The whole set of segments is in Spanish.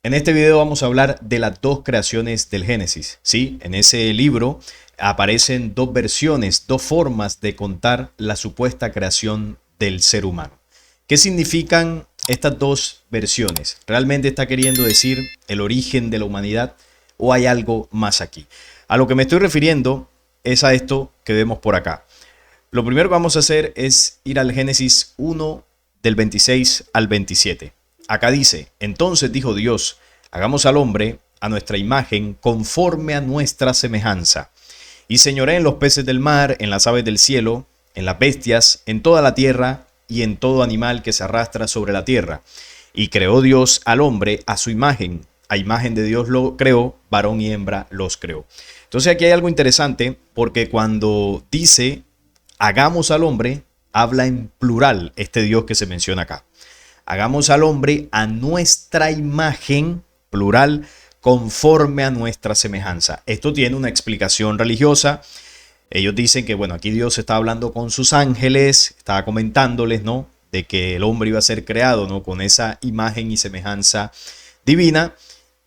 En este video vamos a hablar de las dos creaciones del Génesis. ¿Sí? En ese libro aparecen dos versiones, dos formas de contar la supuesta creación del ser humano. ¿Qué significan estas dos versiones? ¿Realmente está queriendo decir el origen de la humanidad o hay algo más aquí? A lo que me estoy refiriendo es a esto que vemos por acá. Lo primero que vamos a hacer es ir al Génesis 1 del 26 al 27. Acá dice: entonces dijo Dios, hagamos al hombre a nuestra imagen, conforme a nuestra semejanza, y señoree en los peces del mar, en las aves del cielo, en las bestias, en toda la tierra y en todo animal que se arrastra sobre la tierra. Y creó Dios al hombre a su imagen, a imagen de Dios lo creó, varón y hembra los creó. Entonces aquí hay algo interesante, porque cuando dice hagamos al hombre, habla en plural este Dios que se menciona acá. Hagamos al hombre a nuestra imagen, plural, conforme a nuestra semejanza. Esto tiene una explicación religiosa. Ellos dicen que, bueno, aquí Dios está hablando con sus ángeles, estaba comentándoles, ¿no?, de que el hombre iba a ser creado, ¿no?, con esa imagen y semejanza divina.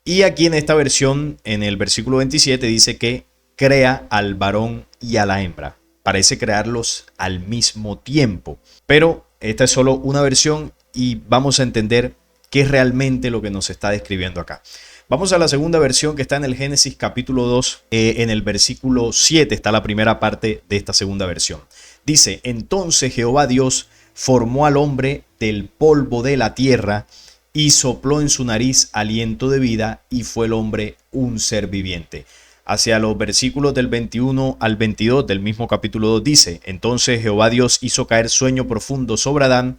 Y aquí en esta versión, en el versículo 27, dice que crea al varón y a la hembra. Parece crearlos al mismo tiempo. Pero esta es solo una versión y vamos a entender qué es realmente lo que nos está describiendo acá. Vamos a la segunda versión, que está en el Génesis capítulo 2, en el versículo 7 está la primera parte de esta segunda versión. Dice: entonces Jehová Dios formó al hombre del polvo de la tierra y sopló en su nariz aliento de vida, y fue el hombre un ser viviente. Hacia los versículos del 21 al 22 del mismo capítulo 2 dice: entonces Jehová Dios hizo caer sueño profundo sobre Adán,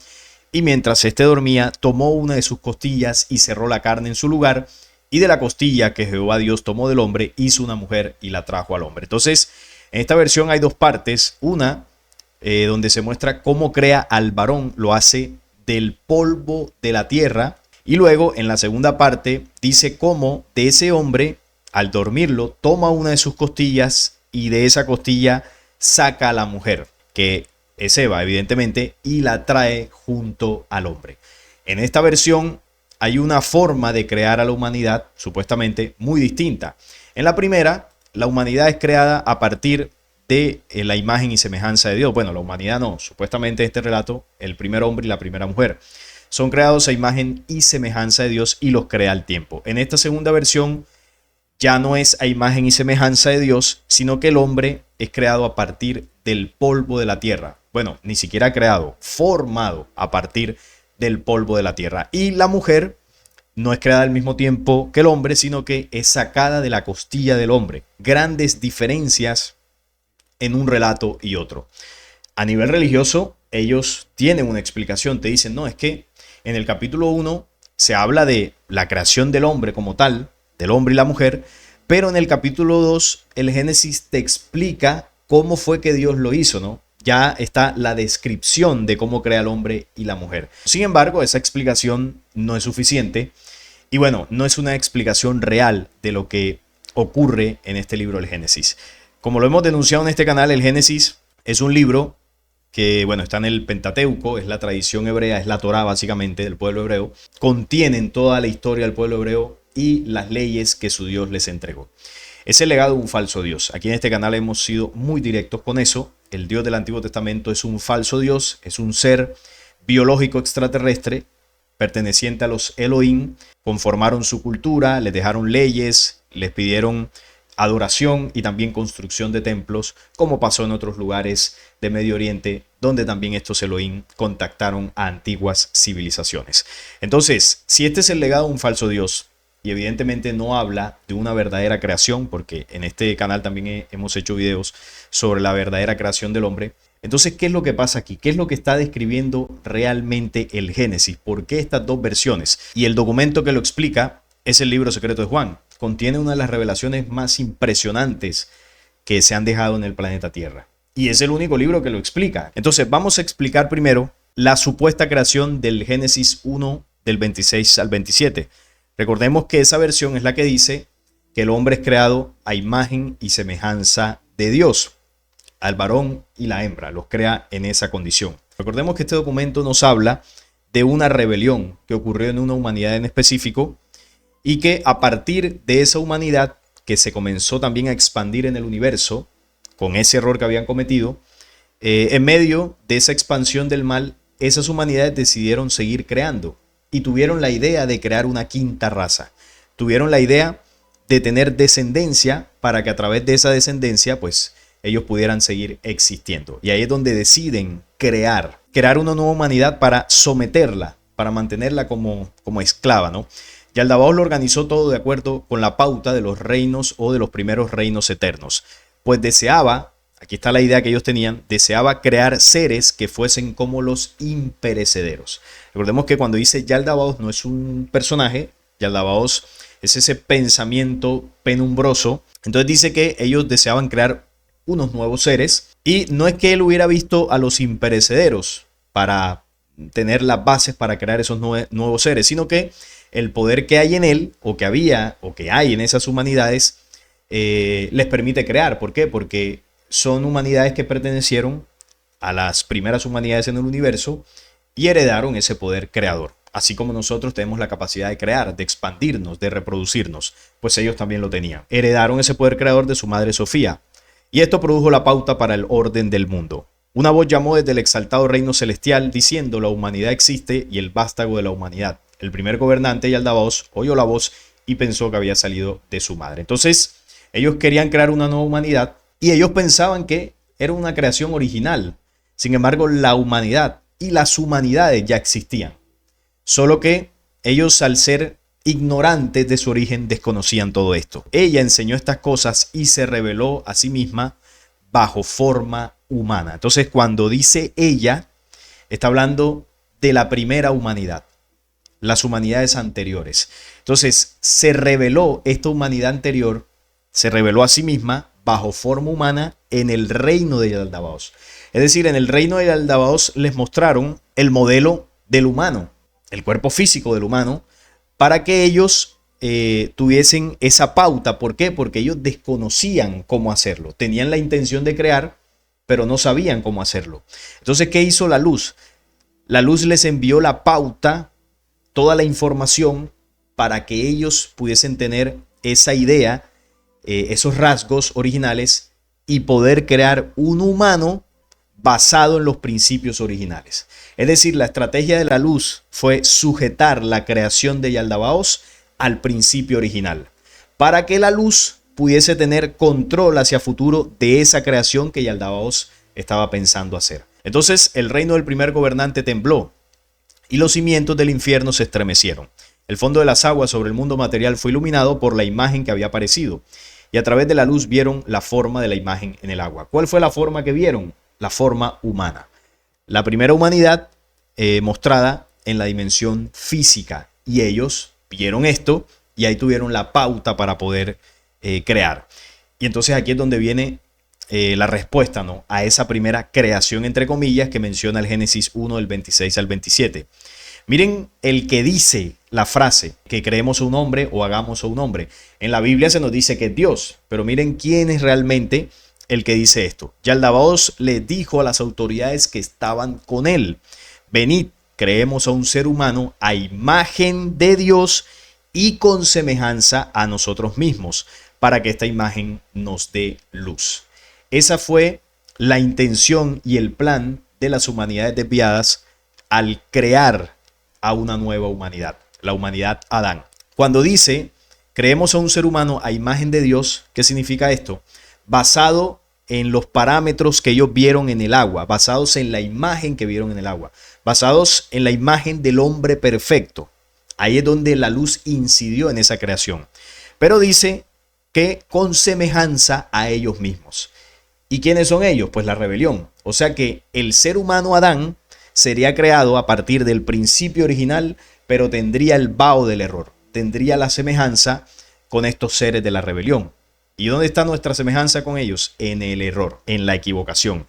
y mientras éste dormía, tomó una de sus costillas y cerró la carne en su lugar, y de la costilla que Jehová Dios tomó del hombre, hizo una mujer y la trajo al hombre. Entonces, en esta versión hay dos partes. Una donde se muestra cómo crea al varón, lo hace del polvo de la tierra, y luego en la segunda parte dice cómo de ese hombre, al dormirlo, toma una de sus costillas y de esa costilla saca a la mujer, que es Eva, evidentemente, y la trae junto al hombre. En esta versión hay una forma de crear a la humanidad supuestamente muy distinta. En la primera, la humanidad es creada a partir de la imagen y semejanza de Dios. Bueno, la humanidad no, supuestamente en este relato, el primer hombre y la primera mujer son creados a imagen y semejanza de Dios y los crea al tiempo. En esta segunda versión ya no es a imagen y semejanza de Dios, sino que el hombre es creado a partir del polvo de la tierra. Bueno, ni siquiera creado, formado a partir del polvo de la tierra. Y la mujer no es creada al mismo tiempo que el hombre, sino que es sacada de la costilla del hombre. Grandes diferencias en un relato y otro. A nivel religioso, ellos tienen una explicación. Te dicen, no, es que en el capítulo 1 se habla de la creación del hombre como tal, del hombre y la mujer, pero en el capítulo 2 el Génesis te explica cómo fue que Dios lo hizo, ¿no? Ya está la descripción de cómo crea el hombre y la mujer. Sin embargo, esa explicación no es suficiente y, bueno, no es una explicación real de lo que ocurre en este libro del Génesis. Como lo hemos denunciado en este canal, el Génesis es un libro que, bueno, está en el Pentateuco, es la tradición hebrea, es la Torá básicamente del pueblo hebreo. Contienen toda la historia del pueblo hebreo y las leyes que su Dios les entregó. Es el legado de un falso Dios. Aquí en este canal hemos sido muy directos con eso. El Dios del Antiguo Testamento es un falso Dios, es un ser biológico extraterrestre perteneciente a los Elohim. Conformaron su cultura, les dejaron leyes, les pidieron adoración y también construcción de templos, como pasó en otros lugares de Medio Oriente, donde también estos Elohim contactaron a antiguas civilizaciones. Entonces, si este es el legado de un falso Dios, y evidentemente no habla de una verdadera creación, porque en este canal también hemos hecho videos sobre la verdadera creación del hombre. Entonces, ¿qué es lo que pasa aquí? ¿Qué es lo que está describiendo realmente el Génesis? ¿Por qué estas dos versiones? Y el documento que lo explica es el libro secreto de Juan. Contiene una de las revelaciones más impresionantes que se han dejado en el planeta Tierra. Y es el único libro que lo explica. Entonces, vamos a explicar primero la supuesta creación del Génesis 1 del 26 al 27. Recordemos que esa versión es la que dice que el hombre es creado a imagen y semejanza de Dios. Al varón y la hembra los crea en esa condición. Recordemos que este documento nos habla de una rebelión que ocurrió en una humanidad en específico y que a partir de esa humanidad que se comenzó también a expandir en el universo, con ese error que habían cometido, en medio de esa expansión del mal, esas humanidades decidieron seguir creando y tuvieron la idea de crear una quinta raza. Tuvieron la idea de tener descendencia para que a través de esa descendencia, pues, ellos pudieran seguir existiendo. Y ahí es donde deciden crear una nueva humanidad para someterla, para mantenerla como esclava, ¿no? Yaldabaoth lo organizó todo de acuerdo con la pauta de los reinos o de los primeros reinos eternos. Pues deseaba, aquí está la idea que ellos tenían, deseaba crear seres que fuesen como los imperecederos. Recordemos que cuando dice Yaldabaoth no es un personaje, Yaldabaoth es ese pensamiento penumbroso. Entonces dice que ellos deseaban crear unos nuevos seres y no es que él hubiera visto a los imperecederos para tener las bases para crear esos nuevos seres, sino que el poder que hay en él, o que había, o que hay en esas humanidades, les permite crear. ¿Por qué? Porque son humanidades que pertenecieron a las primeras humanidades en el universo y heredaron ese poder creador. Así como nosotros tenemos la capacidad de crear, de expandirnos, de reproducirnos, pues ellos también lo tenían. Heredaron ese poder creador de su madre Sofía. Y esto produjo la pauta para el orden del mundo. Una voz llamó desde el exaltado reino celestial diciendo: la humanidad existe y el vástago de la humanidad. El primer gobernante, Yaldabaoth, oyó la voz y pensó que había salido de su madre. Entonces, ellos querían crear una nueva humanidad y ellos pensaban que era una creación original. Sin embargo, la humanidad y las humanidades ya existían. Solo que ellos, al ser ignorantes de su origen, desconocían todo esto. Ella enseñó estas cosas y se reveló a sí misma bajo forma humana. Entonces, cuando dice ella, está hablando de la primera humanidad, las humanidades anteriores. Entonces, se reveló esta humanidad anterior, se reveló a sí misma bajo forma humana en el reino de Yaldabaoth. Es decir, en el reino de Yaldabaoth les mostraron el modelo del humano, el cuerpo físico del humano, para que ellos tuviesen esa pauta. ¿Por qué? Porque ellos desconocían cómo hacerlo. Tenían la intención de crear, pero no sabían cómo hacerlo. Entonces, ¿qué hizo la luz? La luz les envió la pauta, toda la información, para que ellos pudiesen tener esa idea, esos rasgos originales y poder crear un humano basado en los principios originales. Es decir, la estrategia de la luz fue sujetar la creación de Yaldabaoth al principio original, para que la luz pudiese tener control hacia futuro de esa creación que Yaldabaoth estaba pensando hacer. Entonces, el reino del primer gobernante tembló y los cimientos del infierno se estremecieron. El fondo de las aguas sobre el mundo material fue iluminado por la imagen que había aparecido, y a través de la luz vieron la forma de la imagen en el agua. ¿Cuál fue la forma que vieron? La forma humana. La primera humanidad mostrada en la dimensión física, y ellos vieron esto y ahí tuvieron la pauta para poder crear. Y entonces aquí es donde viene la respuesta, ¿no?, a esa primera creación, entre comillas, que menciona el Génesis 1 del 26 al 27. Miren el que dice la frase que creemos a un hombre o hagamos a un hombre. En la Biblia se nos dice que es Dios, pero miren quién es realmente el que dice esto. Yaldabaoth le dijo a las autoridades que estaban con él: venid, creemos a un ser humano a imagen de Dios y con semejanza a nosotros mismos, para que esta imagen nos dé luz. Esa fue la intención y el plan de las humanidades desviadas al crear a una nueva humanidad, la humanidad Adán. Cuando dice creemos a un ser humano a imagen de Dios, ¿qué significa esto? Basado en los parámetros que ellos vieron en el agua, basados en la imagen que vieron en el agua, basados en la imagen del hombre perfecto. Ahí es donde la luz incidió en esa creación. Pero dice que con semejanza a ellos mismos. ¿Y quiénes son ellos? Pues la rebelión. O sea que el ser humano Adán sería creado a partir del principio original, pero tendría el vaho del error, tendría la semejanza con estos seres de la rebelión. ¿Y dónde está nuestra semejanza con ellos? En el error, en la equivocación,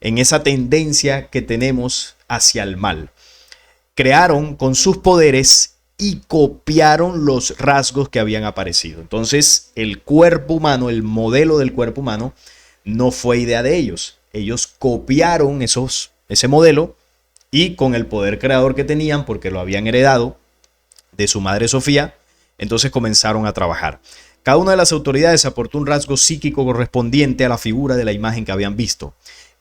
en esa tendencia que tenemos hacia el mal. Crearon con sus poderes y copiaron los rasgos que habían aparecido. Entonces, el cuerpo humano, el modelo del cuerpo humano, no fue idea de ellos. Ellos copiaron ese modelo y con el poder creador que tenían, porque lo habían heredado de su madre Sofía, Entonces comenzaron a trabajar. Cada una de las autoridades aportó un rasgo psíquico correspondiente a la figura de la imagen que habían visto.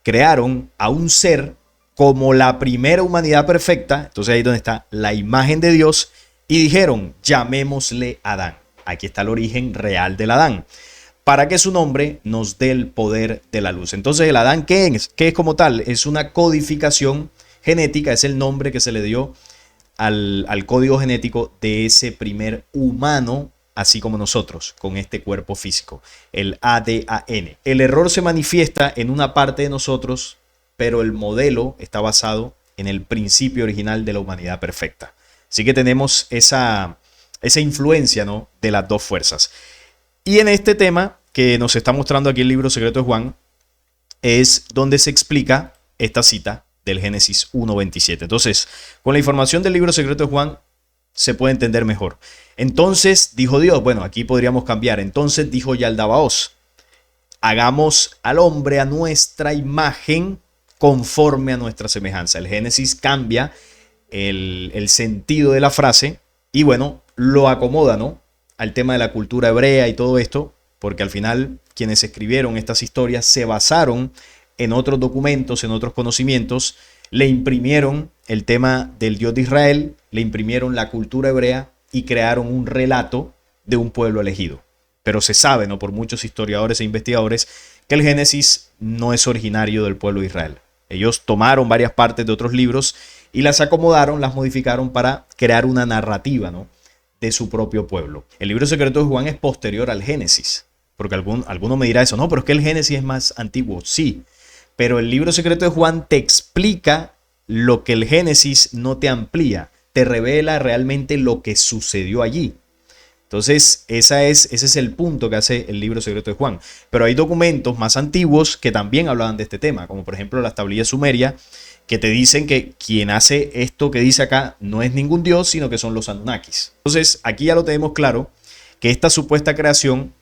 Crearon a un ser como la primera humanidad perfecta, entonces ahí es donde está la imagen de Dios, y dijeron, llamémosle Adán. Aquí está el origen real del Adán, para que su nombre nos dé el poder de la luz. Entonces el Adán, ¿qué es? ¿Qué es como tal? Es una codificación genética, es el nombre que se le dio al código genético de ese primer humano, así como nosotros, con este cuerpo físico, el ADN. El error se manifiesta en una parte de nosotros, pero el modelo está basado en el principio original de la humanidad perfecta. Así que tenemos esa influencia, ¿no?, de las dos fuerzas. Y en este tema que nos está mostrando aquí el libro secreto de Juan, es donde se explica esta cita del Génesis 1:27. Entonces, con la información del libro secreto de Juan, se puede entender mejor. Entonces dijo Dios, bueno, aquí podríamos cambiar. Entonces dijo Yaldabaoth, hagamos al hombre a nuestra imagen, conforme a nuestra semejanza. El Génesis cambia el sentido de la frase y bueno, lo acomoda, ¿no?, al tema de la cultura hebrea y todo esto, porque al final quienes escribieron estas historias se basaron en otros documentos, en otros conocimientos, le imprimieron el tema del Dios de Israel, le imprimieron la cultura hebrea y crearon un relato de un pueblo elegido. Pero se sabe, ¿no?, por muchos historiadores e investigadores, que el Génesis no es originario del pueblo de Israel. Ellos tomaron varias partes de otros libros y las acomodaron, las modificaron para crear una narrativa, ¿no?, de su propio pueblo. El libro secreto de Juan es posterior al Génesis, porque alguno me dirá eso, no, pero es que el Génesis es más antiguo. Sí, pero el libro secreto de Juan te explica lo que el Génesis no te amplía, te revela realmente lo que sucedió allí. Entonces, ese es el punto que hace el libro secreto de Juan. Pero hay documentos más antiguos que también hablaban de este tema, como por ejemplo las tablillas sumerias, que te dicen que quien hace esto que dice acá no es ningún dios, sino que son los Anunnakis. Entonces, aquí ya lo tenemos claro, que esta supuesta creación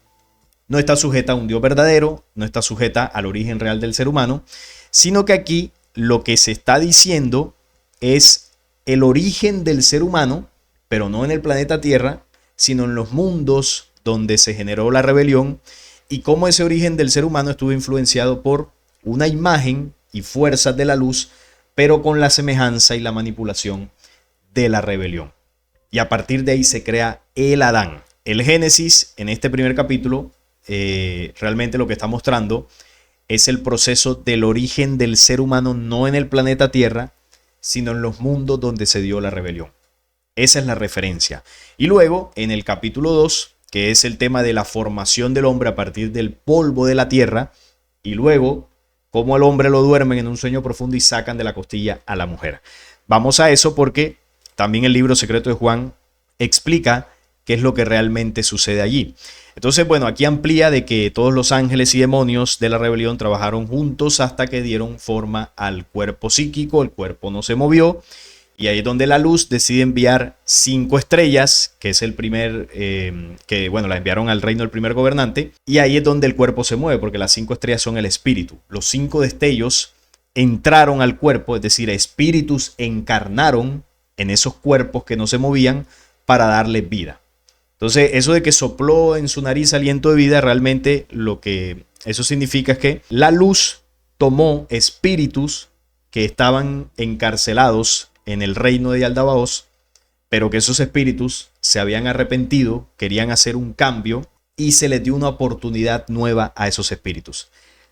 no está sujeta a un Dios verdadero, no está sujeta al origen real del ser humano, sino que aquí lo que se está diciendo es el origen del ser humano, pero no en el planeta Tierra, sino en los mundos donde se generó la rebelión y cómo ese origen del ser humano estuvo influenciado por una imagen y fuerzas de la luz, pero con la semejanza y la manipulación de la rebelión. Y a partir de ahí se crea el Adán. El Génesis, en este primer capítulo, realmente lo que está mostrando es el proceso del origen del ser humano, no en el planeta Tierra, sino en los mundos donde se dio la rebelión. Esa es la referencia. Y luego, en el capítulo 2, que es el tema de la formación del hombre a partir del polvo de la tierra, y luego cómo al hombre lo duermen en un sueño profundo y sacan de la costilla a la mujer. Vamos a eso porque también el libro secreto de Juan explica qué es lo que realmente sucede allí. Entonces, bueno, aquí amplía de que todos los ángeles y demonios de la rebelión trabajaron juntos hasta que dieron forma al cuerpo psíquico, el cuerpo no se movió, y ahí es donde la luz decide enviar 5 estrellas, que es el primer, la enviaron al reino del primer gobernante, y ahí es donde el cuerpo se mueve, porque las 5 estrellas son el espíritu. Los 5 destellos entraron al cuerpo, es decir, espíritus encarnaron en esos cuerpos que no se movían para darle vida. Entonces, eso de que sopló en su nariz aliento de vida, realmente lo que eso significa es que la luz tomó espíritus que estaban encarcelados en el reino de Yaldabaoth, pero que esos espíritus se habían arrepentido, querían hacer un cambio y se les dio una oportunidad nueva a esos espíritus.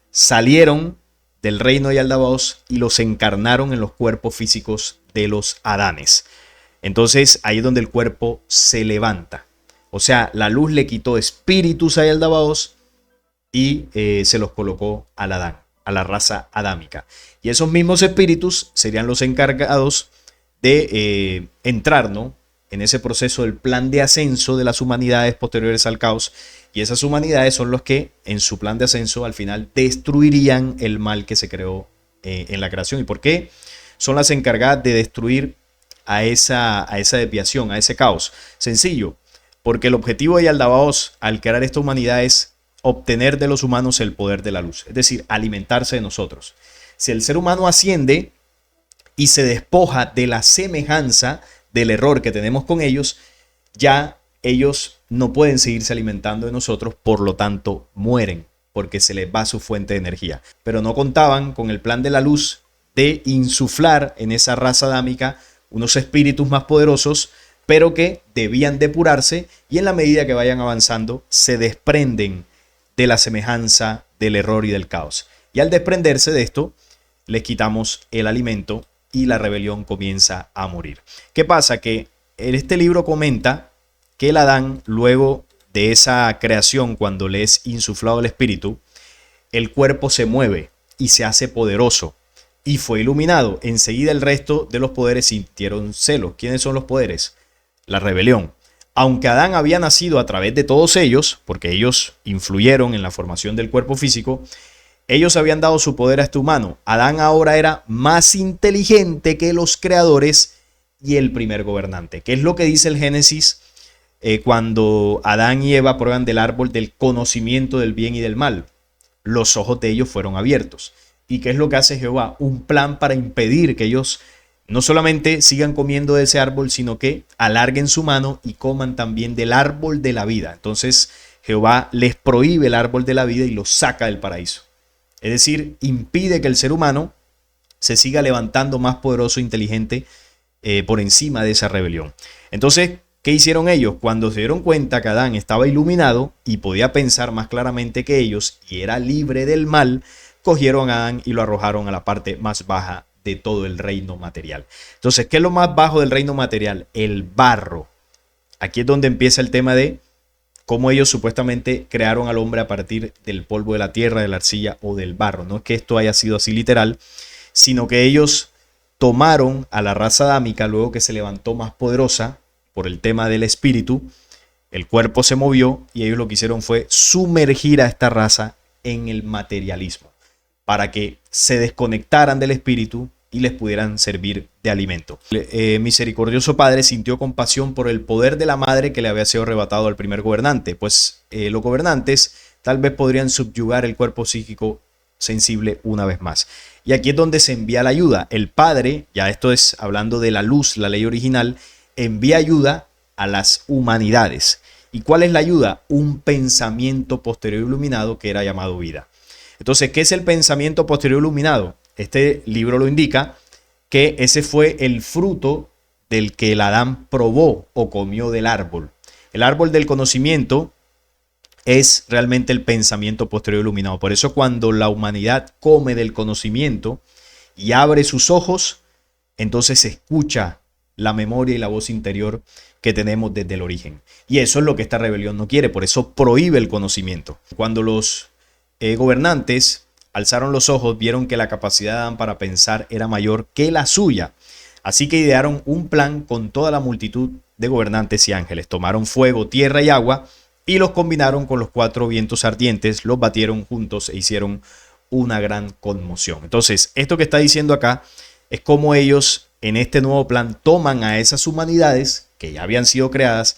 Salieron del reino de Yaldabaoth y los encarnaron en los cuerpos físicos de los Adanes. Entonces ahí es donde el cuerpo se levanta. O sea, la luz le quitó espíritus a Yaldabaoth y se los colocó al Adán, a la raza adámica. Y esos mismos espíritus serían los encargados de entrar, ¿no?, en ese proceso del plan de ascenso de las humanidades posteriores al caos. Y esas humanidades son los que en su plan de ascenso al final destruirían el mal que se creó en la creación. ¿Y por qué son las encargadas de destruir a esa desviación, a ese caos? Sencillo, porque el objetivo de Yaldabaoth al crear esta humanidad es obtener de los humanos el poder de la luz, es decir, alimentarse de nosotros. Si el ser humano asciende y se despoja de la semejanza del error que tenemos con ellos, ya ellos no pueden seguirse alimentando de nosotros, por lo tanto mueren, porque se les va su fuente de energía. Pero no contaban con el plan de la luz de insuflar en esa raza adámica unos espíritus más poderosos, pero que debían depurarse, y en la medida que vayan avanzando se desprenden de la semejanza del error y del caos. Y al desprenderse de esto, les quitamos el alimento y la rebelión comienza a morir. ¿Qué pasa? Que en este libro comenta que el Adán, luego de esa creación, cuando le es insuflado el espíritu, el cuerpo se mueve y se hace poderoso y fue iluminado. Enseguida el resto de los poderes sintieron celos. ¿Quiénes son los poderes? La rebelión. Aunque Adán había nacido a través de todos ellos, porque ellos influyeron en la formación del cuerpo físico, ellos habían dado su poder a este humano. Adán ahora era más inteligente que los creadores y el primer gobernante. ¿Qué es lo que dice el Génesis cuando Adán y Eva prueban del árbol del conocimiento del bien y del mal? Los ojos de ellos fueron abiertos. ¿Y qué es lo que hace Jehová? Un plan para impedir que ellos no solamente sigan comiendo de ese árbol, sino que alarguen su mano y coman también del árbol de la vida. Entonces Jehová les prohíbe el árbol de la vida y los saca del paraíso. Es decir, impide que el ser humano se siga levantando más poderoso e inteligente por encima de esa rebelión. Entonces, ¿qué hicieron ellos? Cuando se dieron cuenta que Adán estaba iluminado y podía pensar más claramente que ellos y era libre del mal, cogieron a Adán y lo arrojaron a la parte más baja de todo el reino material. Entonces, ¿qué es lo más bajo del reino material? El barro. Aquí es donde empieza el tema de cómo ellos supuestamente crearon al hombre a partir del polvo de la tierra, de la arcilla o del barro. No es que esto haya sido así literal, sino que ellos tomaron a la raza adámica luego que se levantó más poderosa por el tema del espíritu. El cuerpo se movió y ellos lo que hicieron fue sumergir a esta raza en el materialismo, para que se desconectaran del espíritu y les pudieran servir de alimento. Misericordioso Padre sintió compasión por el poder de la madre que le había sido arrebatado al primer gobernante, pues los gobernantes tal vez podrían subyugar el cuerpo psíquico sensible una vez más. Y aquí es donde se envía la ayuda. El Padre, ya esto es hablando de la luz, la ley original, envía ayuda a las humanidades. ¿Y cuál es la ayuda? Un pensamiento posterior iluminado que era llamado vida. Entonces, ¿qué es el pensamiento posterior iluminado? Este libro lo indica, que ese fue el fruto del que el Adán probó o comió del árbol. El árbol del conocimiento es realmente el pensamiento posterior iluminado. Por eso cuando la humanidad come del conocimiento y abre sus ojos, entonces se escucha la memoria y la voz interior que tenemos desde el origen. Y eso es lo que esta rebelión no quiere, por eso prohíbe el conocimiento. Cuando los gobernantes alzaron los ojos, vieron que la capacidad de Adán para pensar era mayor que la suya. Así que idearon un plan con toda la multitud de gobernantes y ángeles. Tomaron fuego, tierra y agua y los combinaron con los 4 vientos ardientes, los batieron juntos e hicieron una gran conmoción. Entonces, esto que está diciendo acá es cómo ellos en este nuevo plan toman a esas humanidades que ya habían sido creadas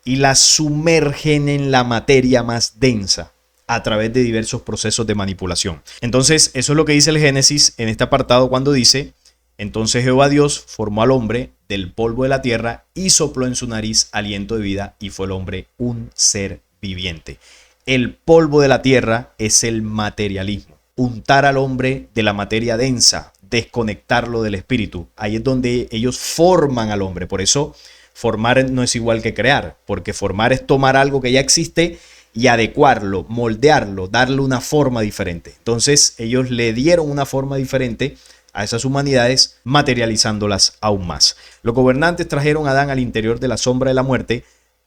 y las sumergen en la materia más densa a través de diversos procesos de manipulación. Entonces, eso es lo que dice el Génesis en este apartado cuando dice: entonces Jehová Dios formó al hombre del polvo de la tierra y sopló en su nariz aliento de vida y fue el hombre un ser viviente. El polvo de la tierra es el materialismo. Untar al hombre de la materia densa, desconectarlo del espíritu. Ahí es donde ellos forman al hombre. Por eso formar no es igual que crear, porque formar es tomar algo que ya existe y adecuarlo, moldearlo, darle una forma diferente. Entonces ellos le dieron una forma diferente a esas humanidades, materializándolas aún más. Los gobernantes trajeron a Adán al interior de la sombra de la muerte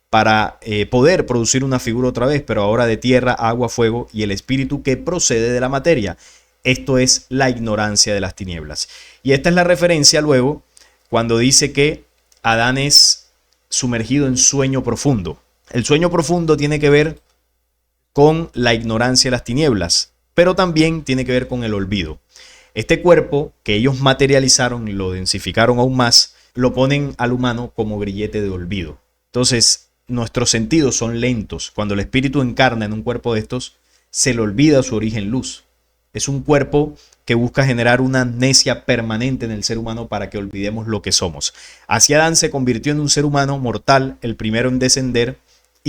para poder producir una figura otra vez, pero ahora de tierra, agua, fuego y el espíritu que procede de la materia. Esto es la ignorancia de las tinieblas. Y esta es la referencia luego cuando dice que Adán es sumergido en sueño profundo. El sueño profundo tiene que ver con la ignorancia de las tinieblas, pero también tiene que ver con el olvido. Este cuerpo que ellos materializaron y lo densificaron aún más, lo ponen al humano como grillete de olvido. Entonces, nuestros sentidos son lentos. Cuando el espíritu encarna en un cuerpo de estos, se le olvida su origen luz. Es un cuerpo que busca generar una amnesia permanente en el ser humano para que olvidemos lo que somos. Así Adán se convirtió en un ser humano mortal, el primero en descender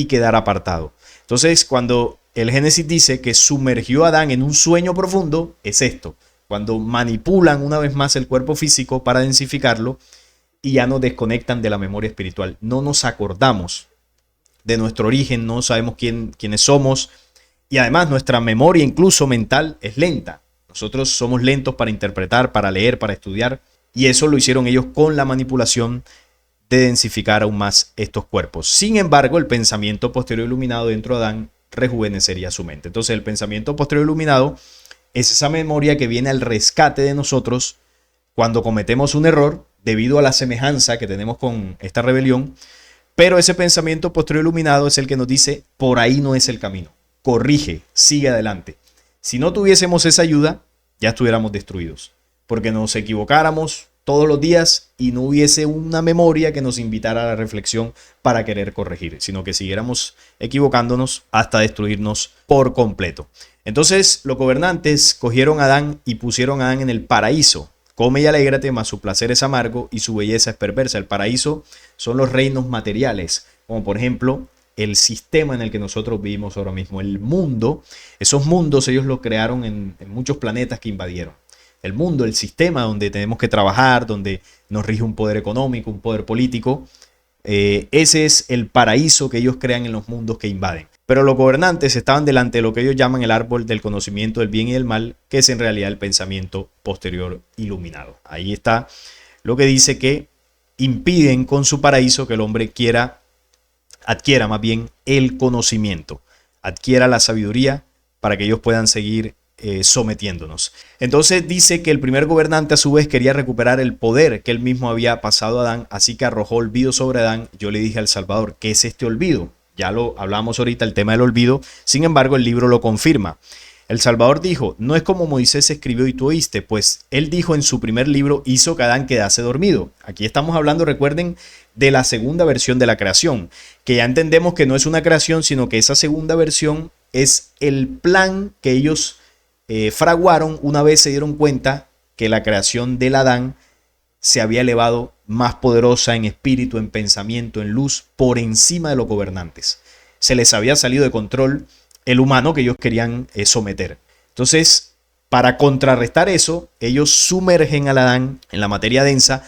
y quedar apartado. Entonces, cuando el Génesis dice que sumergió a Adán en un sueño profundo, es esto. Cuando manipulan una vez más el cuerpo físico para densificarlo y ya nos desconectan de la memoria espiritual. No nos acordamos de nuestro origen, no sabemos quiénes somos y además nuestra memoria incluso mental es lenta. Nosotros somos lentos para interpretar, para leer, para estudiar y eso lo hicieron ellos con la manipulación de densificar aún más estos cuerpos. Sin embargo, el pensamiento posterior iluminado dentro de Adán rejuvenecería su mente. Entonces, el pensamiento posterior iluminado es esa memoria que viene al rescate de nosotros cuando cometemos un error debido a la semejanza que tenemos con esta rebelión, pero ese pensamiento posterior iluminado es el que nos dice, por ahí no es el camino, corrige, sigue adelante. Si no tuviésemos esa ayuda, ya estuviéramos destruidos, porque nos equivocáramos todos los días y no hubiese una memoria que nos invitara a la reflexión para querer corregir, sino que siguiéramos equivocándonos hasta destruirnos por completo. Entonces los gobernantes cogieron a Adán y pusieron a Adán en el paraíso. Come y alégrate, mas su placer es amargo y su belleza es perversa. El paraíso son los reinos materiales, como por ejemplo el sistema en el que nosotros vivimos ahora mismo, el mundo. Esos mundos ellos los crearon en muchos planetas que invadieron. El mundo, el sistema donde tenemos que trabajar, donde nos rige un poder económico, un poder político. Ese es el paraíso que ellos crean en los mundos que invaden. Pero los gobernantes estaban delante de lo que ellos llaman el árbol del conocimiento del bien y del mal, que es en realidad el pensamiento posterior iluminado. Ahí está lo que dice que impiden con su paraíso que el hombre adquiera más bien el conocimiento, adquiera la sabiduría para que ellos puedan seguir sometiéndonos. Entonces dice que el primer gobernante a su vez quería recuperar el poder que él mismo había pasado a Adán, así que arrojó olvido sobre Adán. Yo le dije al Salvador, ¿qué es este olvido? Ya lo hablamos ahorita, el tema del olvido. Sin embargo, el libro lo confirma. El Salvador dijo, no es como Moisés escribió y tú oíste, pues él dijo en su primer libro, hizo que Adán quedase dormido. Aquí estamos hablando, recuerden, de la segunda versión de la creación, que ya entendemos que no es una creación, sino que esa segunda versión es el plan que ellos fraguaron una vez se dieron cuenta que la creación del Adán se había elevado más poderosa en espíritu, en pensamiento, en luz, por encima de los gobernantes. Se les había salido de control el humano que ellos querían someter. Entonces, para contrarrestar eso, ellos sumergen al Adán en la materia densa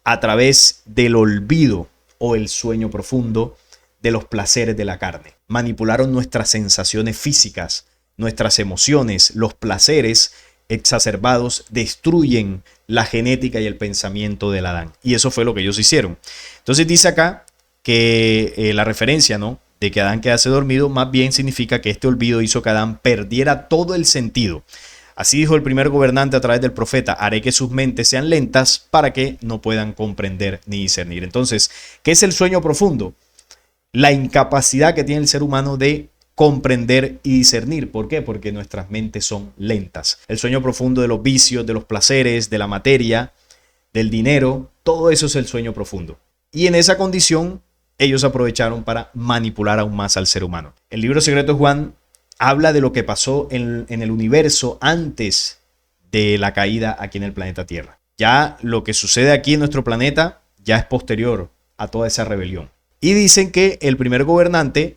a través del olvido o el sueño profundo de los placeres de la carne. Manipularon nuestras sensaciones físicas, nuestras emociones, los placeres exacerbados destruyen la genética y el pensamiento del Adán. Y eso fue lo que ellos hicieron. Entonces dice acá que la referencia, ¿no?, de que Adán quedase dormido, más bien significa que este olvido hizo que Adán perdiera todo el sentido. Así dijo el primer gobernante a través del profeta, haré que sus mentes sean lentas para que no puedan comprender ni discernir. Entonces, ¿qué es el sueño profundo? La incapacidad que tiene el ser humano de comprender y discernir. ¿Por qué? Porque nuestras mentes son lentas. El sueño profundo de los vicios, de los placeres, de la materia, del dinero, todo eso es el sueño profundo. Y en esa condición, ellos aprovecharon para manipular aún más al ser humano. El libro secreto de Juan habla de lo que pasó en el universo antes de la caída aquí en el planeta Tierra. Ya lo que sucede aquí en nuestro planeta ya es posterior a toda esa rebelión. Y dicen que el primer gobernante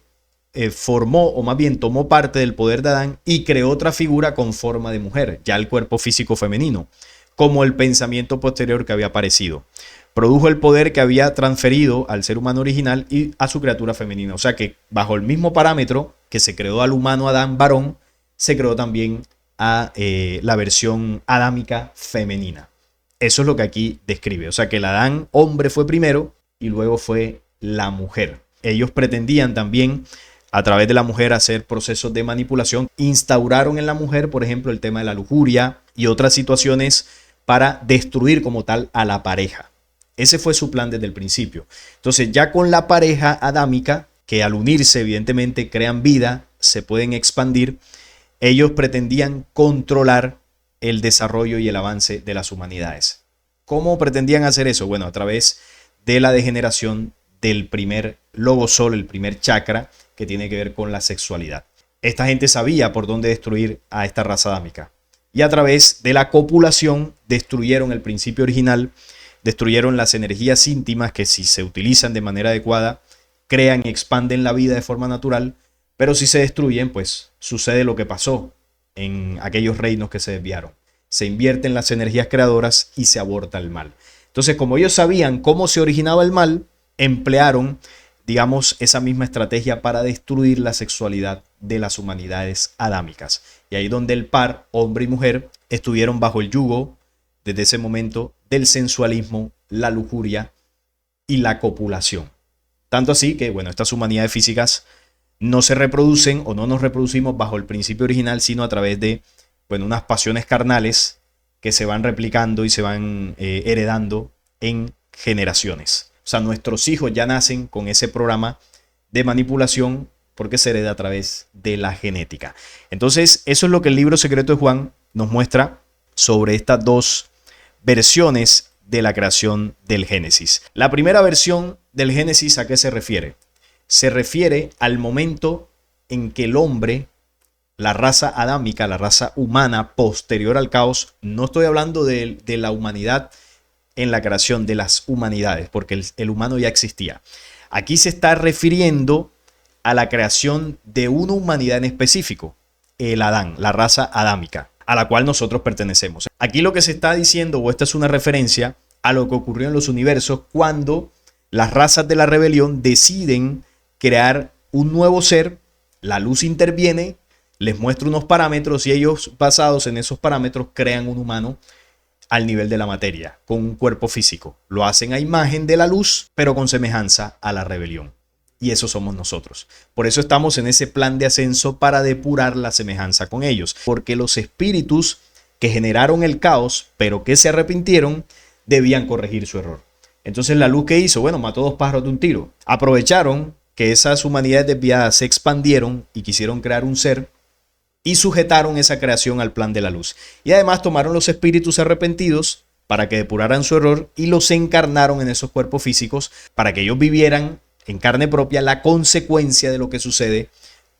formó, o más bien tomó parte del poder de Adán y creó otra figura con forma de mujer, ya el cuerpo físico femenino, como el pensamiento posterior que había aparecido. Produjo el poder que había transferido al ser humano original y a su criatura femenina. O sea que bajo el mismo parámetro que se creó al humano Adán varón, se creó también a la versión adámica femenina. Eso es lo que aquí describe. O sea que el Adán hombre fue primero y luego fue la mujer. Ellos pretendían también a través de la mujer hacer procesos de manipulación. Instauraron en la mujer, por ejemplo, el tema de la lujuria y otras situaciones para destruir como tal a la pareja. Ese fue su plan desde el principio. Entonces ya con la pareja adámica, que al unirse evidentemente crean vida, se pueden expandir, ellos pretendían controlar el desarrollo y el avance de las humanidades. ¿Cómo pretendían hacer eso? Bueno, a través de la degeneración del primer logosol, el primer chakra, que tiene que ver con la sexualidad. Esta gente sabía por dónde destruir a esta raza adámica. Y a través de la copulación destruyeron el principio original, destruyeron las energías íntimas que si se utilizan de manera adecuada crean y expanden la vida de forma natural, pero si se destruyen, pues sucede lo que pasó en aquellos reinos que se desviaron. Se invierten las energías creadoras y se aborta el mal. Entonces, como ellos sabían cómo se originaba el mal, emplearon, digamos, esa misma estrategia para destruir la sexualidad de las humanidades adámicas. Y ahí donde el par, hombre y mujer, estuvieron bajo el yugo, desde ese momento, del sensualismo, la lujuria y la copulación. Tanto así que, bueno, estas humanidades físicas no se reproducen o no nos reproducimos bajo el principio original, sino a través de, bueno, unas pasiones carnales que se van replicando y se van heredando en generaciones. O sea, nuestros hijos ya nacen con ese programa de manipulación porque se hereda a través de la genética. Entonces, eso es lo que el libro secreto de Juan nos muestra sobre estas dos versiones de la creación del Génesis. La primera versión del Génesis, ¿a qué se refiere? Se refiere al momento en que el hombre, la raza adámica, la raza humana posterior al caos, no estoy hablando de la humanidad en la creación de las humanidades, porque el humano ya existía. Aquí se está refiriendo a la creación de una humanidad en específico, el Adán, la raza adámica, a la cual nosotros pertenecemos. Aquí lo que se está diciendo, o esta es una referencia a lo que ocurrió en los universos cuando las razas de la rebelión deciden crear un nuevo ser, la luz interviene, les muestra unos parámetros y ellos, basados en esos parámetros, crean un humano al nivel de la materia, con un cuerpo físico. Lo hacen a imagen de la luz, pero con semejanza a la rebelión. Y eso somos nosotros. Por eso estamos en ese plan de ascenso para depurar la semejanza con ellos. Porque los espíritus que generaron el caos, pero que se arrepintieron, debían corregir su error. Entonces la luz que hizo, bueno, mató dos pájaros de un tiro. Aprovecharon que esas humanidades desviadas se expandieron y quisieron crear un ser y sujetaron esa creación al plan de la luz. Y además tomaron los espíritus arrepentidos para que depuraran su error y los encarnaron en esos cuerpos físicos para que ellos vivieran en carne propia la consecuencia de lo que sucede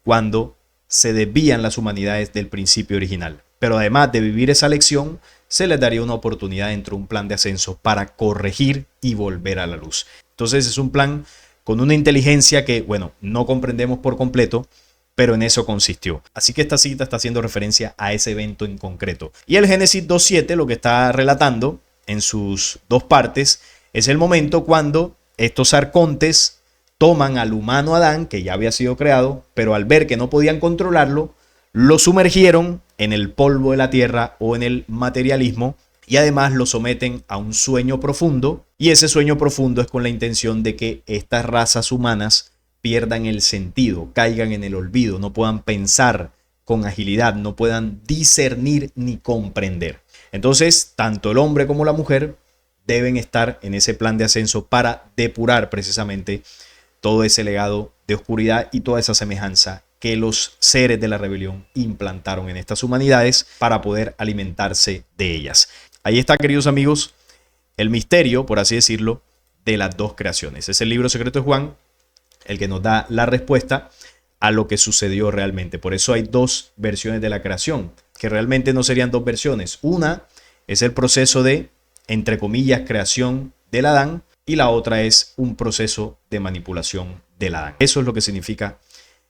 cuando se desvían las humanidades del principio original. Pero además de vivir esa lección, se les daría una oportunidad dentro de un plan de ascenso para corregir y volver a la luz. Entonces es un plan con una inteligencia que, bueno, no comprendemos por completo, pero en eso consistió. Así que esta cita está haciendo referencia a ese evento en concreto. Y el Génesis 2.7 lo que está relatando en sus dos partes es el momento cuando estos arcontes toman al humano Adán, que ya había sido creado, pero al ver que no podían controlarlo, lo sumergieron en el polvo de la tierra o en el materialismo y además lo someten a un sueño profundo, y ese sueño profundo es con la intención de que estas razas humanas pierdan el sentido, caigan en el olvido, no puedan pensar con agilidad, no puedan discernir ni comprender. Entonces, tanto el hombre como la mujer deben estar en ese plan de ascenso para depurar precisamente todo ese legado de oscuridad y toda esa semejanza que los seres de la rebelión implantaron en estas humanidades para poder alimentarse de ellas. Ahí está, queridos amigos, el misterio, por así decirlo, de las dos creaciones. Es el libro secreto de Juan el que nos da la respuesta a lo que sucedió realmente. Por eso hay dos versiones de la creación, que realmente no serían dos versiones. Una es el proceso de, entre comillas, creación del Adán, y la otra es un proceso de manipulación del Adán. Eso es lo que significa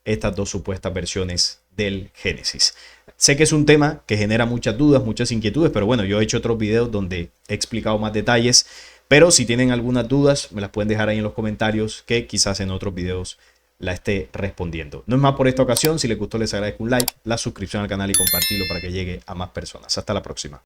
estas dos supuestas versiones del Génesis. Sé que es un tema que genera muchas dudas, muchas inquietudes, pero bueno, yo he hecho otros videos donde he explicado más detalles. Pero si tienen algunas dudas, me las pueden dejar ahí en los comentarios, que quizás en otros videos la esté respondiendo. No es más por esta ocasión. Si les gustó, les agradezco un like, la suscripción al canal y compartirlo para que llegue a más personas. Hasta la próxima.